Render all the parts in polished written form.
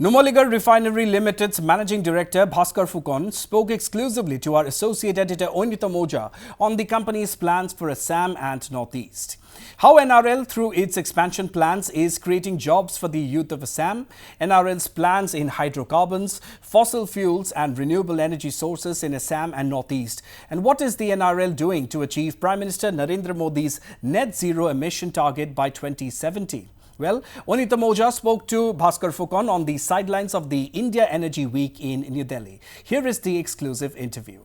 Numaligarh Refinery Limited's Managing Director Bhaskar Phukan spoke exclusively to our associate editor Oineetom Ojah on the company's plans for Assam and Northeast. How NRL, through its expansion plans, is creating jobs for the youth of Assam, NRL's plans in hydrocarbons, fossil fuels and renewable energy sources in Assam and Northeast, and what is the NRL doing to achieve Prime Minister Narendra Modi's net zero emission target by 2070? Well, Oineetom Ojah spoke to Bhaskar Phukan on the sidelines of the India Energy Week in New Delhi. Here is the exclusive interview.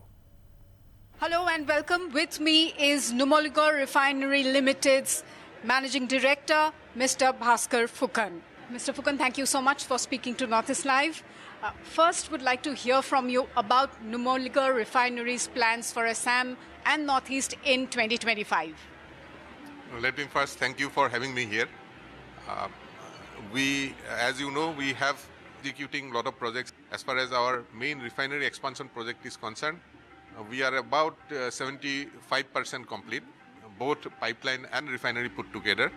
Hello and welcome. With me is Numaligarh Refinery Limited's Managing Director, Mr. Bhaskar Phukan. Mr. Phukan, thank you so much for speaking to Northeast Live. First, would like to hear from you about Numaligarh Refinery's plans for Assam and Northeast in 2025. Let me first thank you for having me here. As you know, we have executing a lot of projects. As far as our main refinery expansion project is concerned, we are about 75% complete, both pipeline and refinery put together.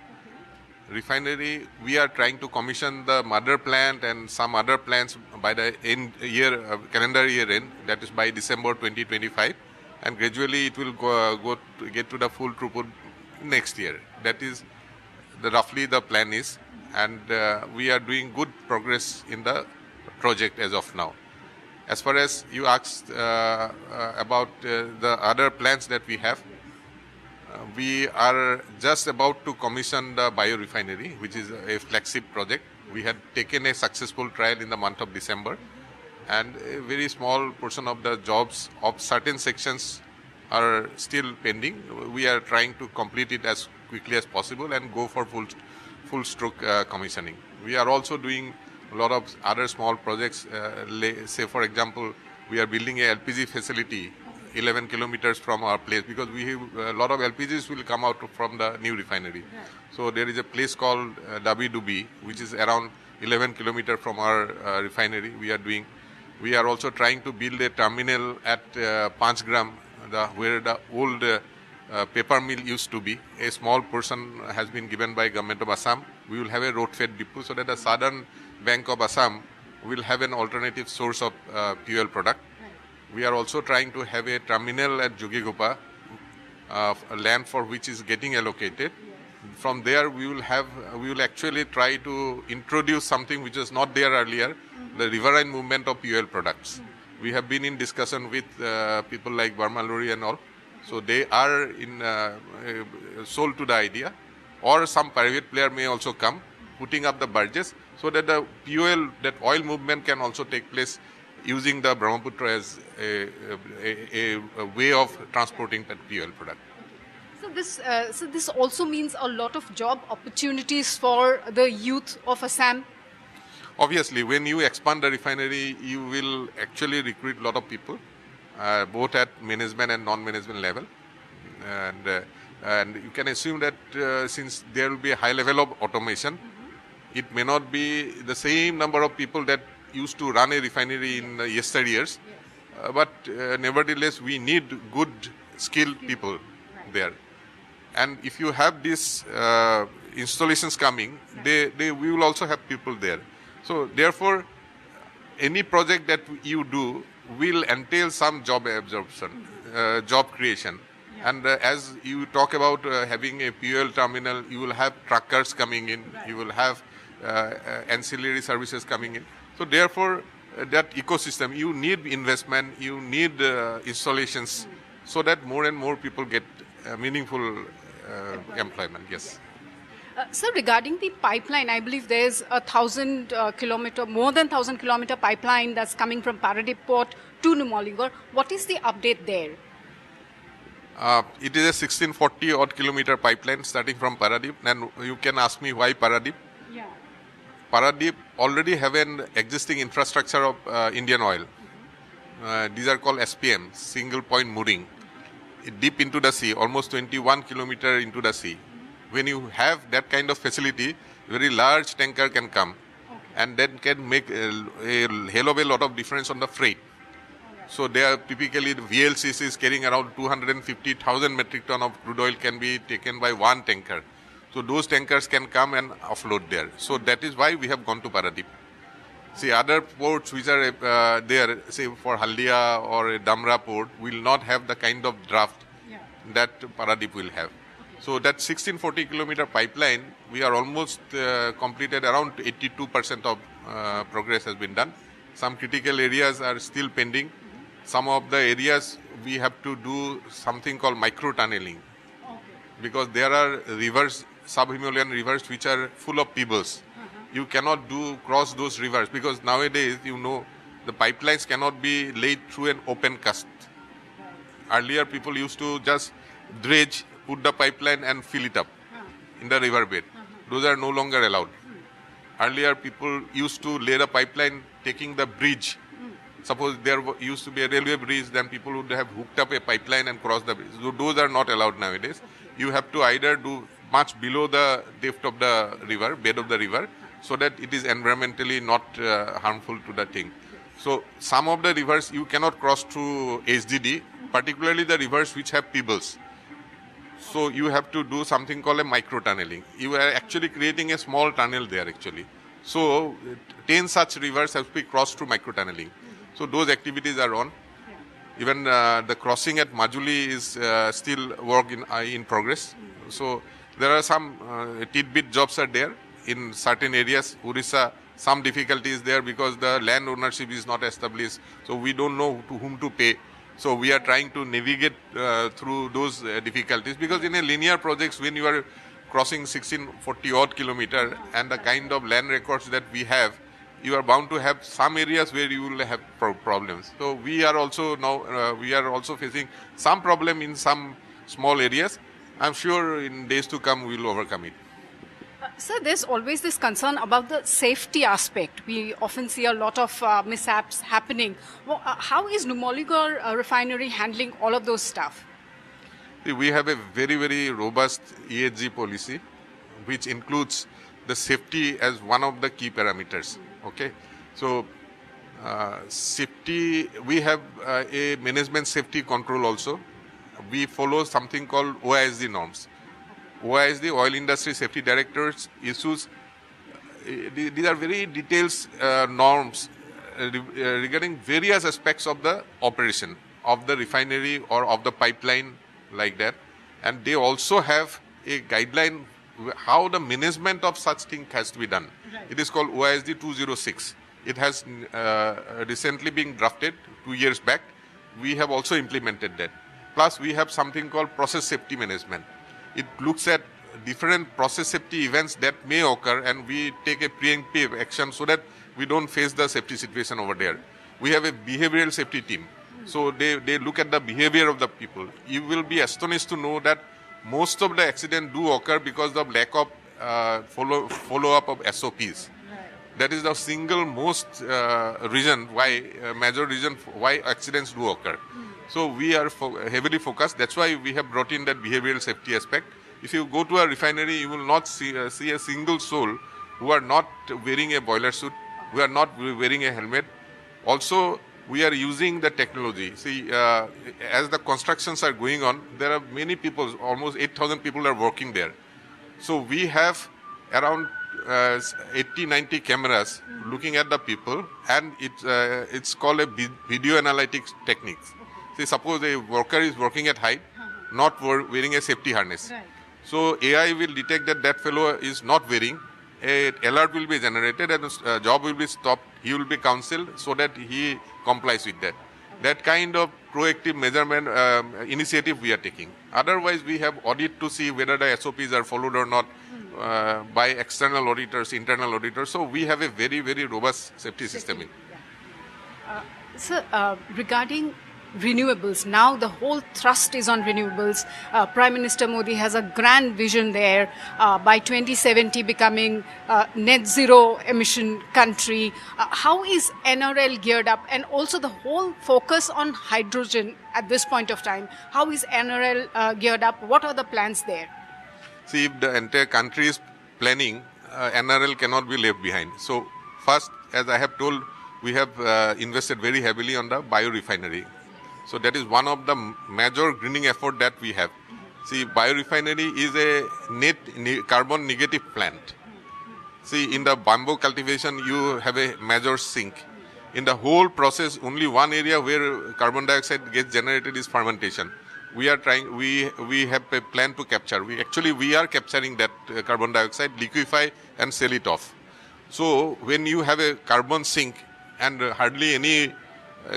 Refinery, we are trying to commission the mother plant and some other plants by the calendar year end, that is by December 2025, and gradually it will get to the full throughput next year. That is roughly the plan is, and we are doing good progress in the project as of now. As far as you asked about the other plans that we have, we are just about to commission the biorefinery, which is a flagship project. We had taken a successful trial in the month of December, and a very small portion of the jobs of certain sections are still pending. We are trying to complete it as quickly as possible and go for full stroke commissioning. We are also doing a lot of other small projects. Say for example, we are building a LPG facility 11 kilometers from our place, because we have a lot of LPGs will come out from the new refinery. So there is a place called Dabi, which is around 11 kilometers from our refinery. We are also trying to build a terminal at Panchgram, where the old paper mill used to be. A small portion has been given by government of Assam. We will have a road-fed depot so that the southern bank of Assam will have an alternative source of fuel product. We are also trying to have a terminal at Jogigopa, land for which is getting allocated. From there, we will actually try to introduce something which was not there earlier, the riverine movement of fuel products. We have been in discussion with people like Burma Lorry and all. So they are sold to the idea, or some private player may also come, putting up the barges, so that the oil movement can also take place using the Brahmaputra as a way of transporting that fuel product. So this also means a lot of job opportunities for the youth of Assam. Obviously, when you expand the refinery, you will actually recruit a lot of people, both at management and non-management level. And you can assume that since there will be a high level of automation, it may not be the same number of people that used to run a refinery in yesteryears, but nevertheless, we need good skilled people there. And if you have these installations coming, we will also have people there. So therefore, any project that you do will entail some job absorption, job creation. And as you talk about having a fuel terminal, you will have truckers coming in, you will have ancillary services coming in. So therefore, that ecosystem, you need investment, you need installations, so that more and more people get meaningful employment. Yes. So regarding the pipeline, I believe there's more than 1,000 kilometer pipeline that's coming from Paradip Port to Numaligarh. What is the update there? It is a 1640 odd kilometer pipeline starting from Paradip. And you can ask me why Paradip? Yeah. Paradip already have an existing infrastructure of Indian Oil. These are called SPM, single point mooring, deep into the sea, almost 21 kilometer into the sea. When you have that kind of facility, very large tanker can come, and that can make a hell of a lot of difference on the freight. So they are typically, the VLCCs carrying around 250,000 metric ton of crude oil can be taken by one tanker. So those tankers can come and offload there. So that is why we have gone to Paradip. See, other ports which are there, say for Haldia or a Damra port, will not have the kind of draft that Paradip will have. So that 1640 kilometer pipeline, we are almost completed. Around 82% of progress has been done. Some critical areas are still pending. Some of the areas we have to do something called micro tunneling, because there are rivers, sub-Himalayan rivers, which are full of pebbles. You cannot cross those rivers, because nowadays, the pipelines cannot be laid through an open cast. Earlier, people used to just dredge, put the pipeline and fill it up in the riverbed. Those are no longer allowed. Earlier, people used to lay the pipeline taking the bridge. Suppose there used to be a railway bridge, then people would have hooked up a pipeline and crossed the bridge. So those are not allowed nowadays. You have to either do much below the depth of the river, bed of the river, so that it is environmentally not harmful to the thing. So some of the rivers you cannot cross through HDD, particularly the rivers which have pebbles. So you have to do something called a micro tunneling. You are actually creating a small tunnel there actually. So 10 such rivers have to be crossed through micro tunneling. So those activities are on. Even the crossing at Majuli is still work in progress. So there are some tidbit jobs are there in certain areas. Orissa, some difficulties there because the land ownership is not established. So we don't know to whom to pay. So we are trying to navigate through those difficulties, because in a linear projects, when you are crossing 1640 odd kilometer and the kind of land records that we have, you are bound to have some areas where you will have problems. So we are also now facing some problem in some small areas. I'm sure in days to come we will overcome it. Sir, there's always this concern about the safety aspect. We often see a lot of mishaps happening. Well, how is Numaligarh refinery handling all of those stuff? We have a very, very robust ESG policy, which includes the safety as one of the key parameters. Okay, so safety, we have a management safety control also. We follow something called OISD norms. OISD, Oil Industry Safety Directors, issues. These are very detailed norms regarding various aspects of the operation of the refinery or of the pipeline, like that. And they also have a guideline how the management of such thing has to be done. Right. It is called OISD 206. It has recently been drafted 2 years back. We have also implemented that. Plus, we have something called process safety management. It looks at different process safety events that may occur, and we take a preemptive action so that we don't face the safety situation over there. We have a behavioral safety team. So they look at the behavior of the people. You will be astonished to know that most of the accidents do occur because of lack of follow-up of SOPs. That is the single most major reason why accidents do occur. So we are heavily focused. That's why we have brought in that behavioral safety aspect. If you go to a refinery, you will not see a single soul who are not wearing a boiler suit, who are not wearing a helmet. Also, we are using the technology. See, as the constructions are going on, there are many people, almost 8,000 people are working there. So we have around 80-90 cameras looking at the people, and it's called a video analytics techniques. See, suppose a worker is working at height, not wearing a safety harness. Right. So AI will detect that fellow is not wearing. An alert will be generated and a job will be stopped. He will be counseled so that he complies with that. That kind of proactive measurement initiative we are taking. Otherwise, we have audit to see whether the SOPs are followed or not by external auditors, internal auditors. So we have a very, very robust safety system. Sir, regarding renewables, now the whole thrust is on renewables. Prime Minister Modi has a grand vision there, by 2070 becoming net zero emission country. How is NRL geared up, and also the whole focus on hydrogen at this point of time? How is NRL geared up? What are the plans there? See, if the entire country is planning, NRL cannot be left behind. So first, as I have told, we have invested very heavily on the biorefinery. So that is one of the major greening effort that we have. See, biorefinery is a net carbon negative plant. See, in the bamboo cultivation, you have a major sink. In the whole process, only one area where carbon dioxide gets generated is fermentation. We are trying. We have a plan to capture. We are capturing that carbon dioxide, liquefy and sell it off. So when you have a carbon sink and hardly any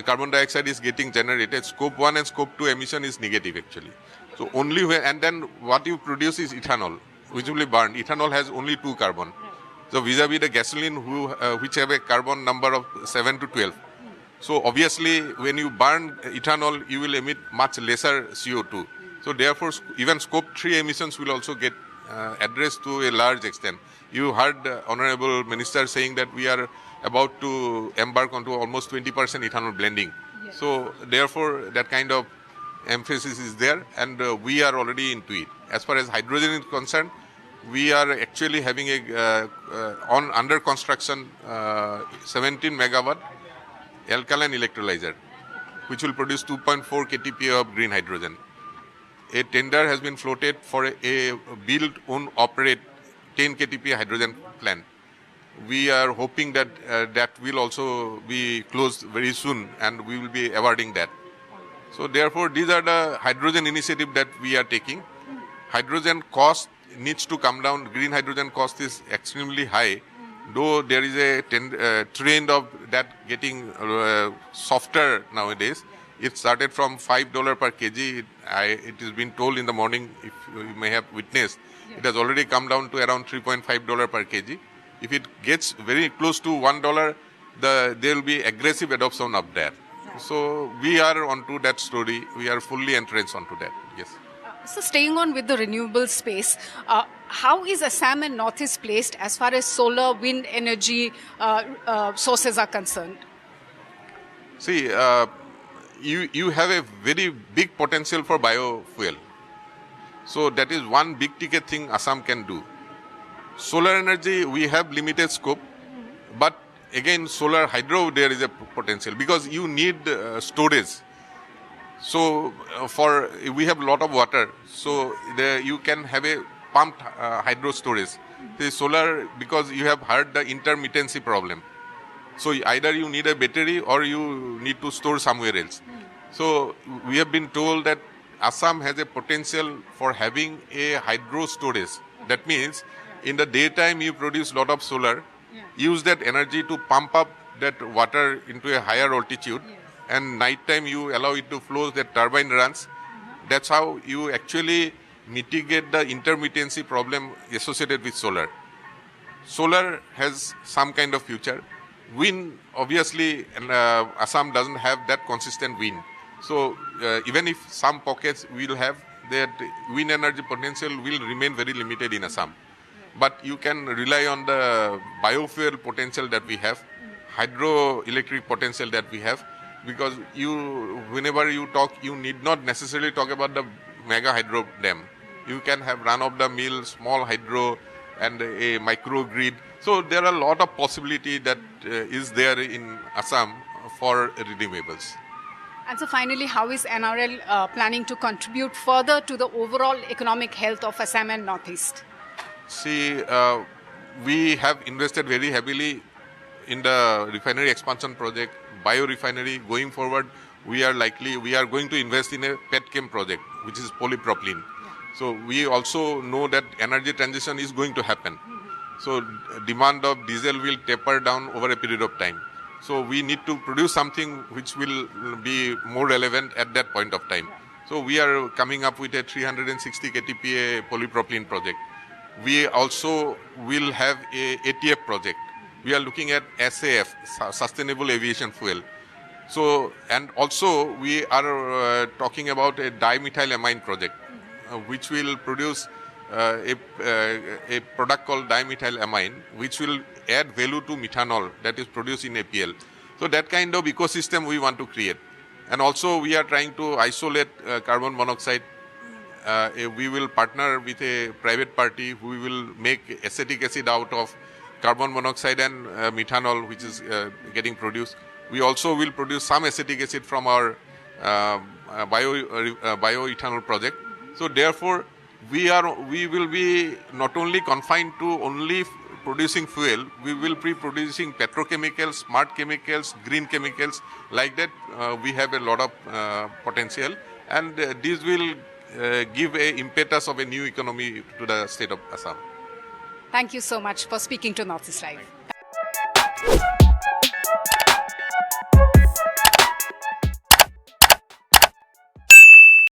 carbon dioxide is getting generated, scope 1 and scope 2 emission is negative actually. So only where, and then what you produce is ethanol, which will be burned. Ethanol has only 2 carbon. So vis-a-vis the gasoline which have a carbon number of 7 to 12. So obviously when you burn ethanol, you will emit much lesser CO2. So therefore even scope 3 emissions will also get addressed to a large extent. You heard Honorable Minister saying that we are about to embark onto almost 20% ethanol blending. Yes. So therefore that kind of emphasis is there, and we are already into it. As far as hydrogen is concerned, we are actually having a under construction 17 megawatt alkaline electrolyzer, which will produce 2.4 KTPA of green hydrogen. A tender has been floated for a build, own, operate 10 KTPA hydrogen plant. We are hoping that that will also be closed very soon, and we will be awarding that. So therefore, these are the hydrogen initiative that we are taking. Hydrogen cost needs to come down. Green hydrogen cost is extremely high, though there is a trend of that getting softer nowadays. It started from $5 per kg. It has been told in the morning, if you may have witnessed, it has already come down to around $3.5 per kg. If it gets very close to $1, there will be aggressive adoption of that. So we are onto that story. We are fully entrenched onto that. Yes. So staying on with the renewable space, how is Assam and Northeast placed as far as solar, wind energy sources are concerned? See, you have a very big potential for biofuel. So that is one big ticket thing Assam can do. Solar energy, we have limited scope, but again, solar hydro, there is a potential because you need storage. So we have a lot of water, so you can have a pumped hydro storage. The solar, because you have heard the intermittency problem. So either you need a battery or you need to store somewhere else. So we have been told that Assam has a potential for having a hydro storage. That means in the daytime you produce a lot of solar, use that energy to pump up that water into a higher altitude, and nighttime you allow it to flow, the turbine runs. That's how you actually mitigate the intermittency problem associated with solar. Solar has some kind of future. Wind, obviously, Assam doesn't have that consistent wind. So even if some pockets will have, that wind energy potential will remain very limited in Assam. But you can rely on the biofuel potential that we have, hydroelectric potential that we have, because whenever you talk, you need not necessarily talk about the mega hydro dam. You can have run-of-the-mill, small hydro, and a microgrid. So there are a lot of possibility that is there in Assam for renewables. And so finally, how is NRL planning to contribute further to the overall economic health of Assam and Northeast? See, we have invested very heavily in the refinery expansion project, biorefinery. Going forward, we are going to invest in a petchem project, which is polypropylene. So we also know that energy transition is going to happen. So demand of diesel will taper down over a period of time. So we need to produce something which will be more relevant at that point of time. So we are coming up with a 360 KTPA polypropylene project. We also will have a ATF project. We are looking at SAF, Sustainable Aviation Fuel. So, and also we are talking about a dimethylamine project, which will produce a product called dimethylamine, which will add value to methanol that is produced in APL. So that kind of ecosystem we want to create. And also we are trying to isolate carbon monoxide. We will partner with a private party who will make acetic acid out of carbon monoxide and methanol, which is getting produced. We also will produce some acetic acid from our bioethanol project. So therefore, we will be not only confined to only producing fuel, we will be producing petrochemicals, smart chemicals, green chemicals. Like that, we have a lot of potential, and this will give a impetus of a new economy to the state of Assam. Thank you so much for speaking to Northeast Live.